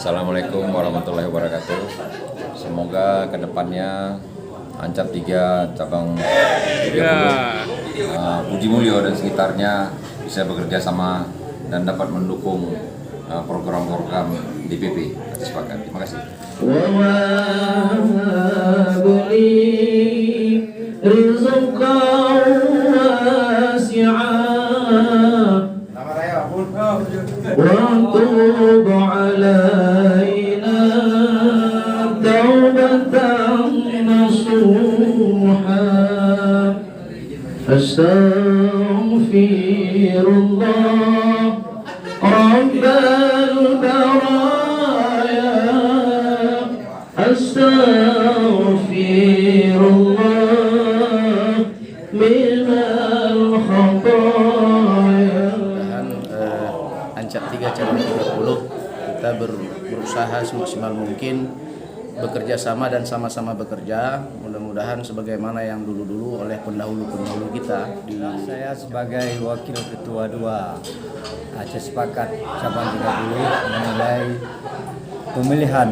Assalamualaikum warahmatullahi wabarakatuh. Semoga kedepannya Ancap 3 cabang 30 Puji Mulyo dan sekitarnya bisa bekerja sama dan dapat mendukung program-program DPP. Sepakat. Terima kasih. وتوب علينا توبة نصوحا أستغفر الله رب البرايا أستغفر الله من الخطايا. Ancap 3 cabang 30 kita berusaha semaksimal mungkin bekerja sama dan sama-sama bekerja, mudah-mudahan sebagaimana yang dulu-dulu oleh pendahulu-pendahulu kita. Saya sebagai wakil ketua 2 Aceh Sepakat cabang 30 menilai pemilihan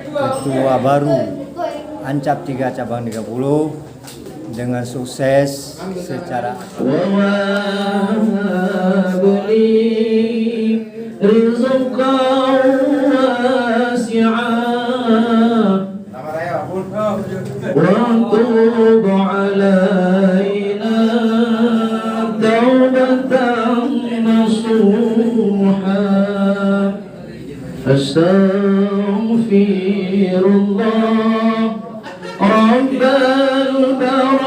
ketua baru Ancap 3 cabang 30 dengan sukses secara وتوب علينا توبة نصوحا أستغفر الله رب البرايا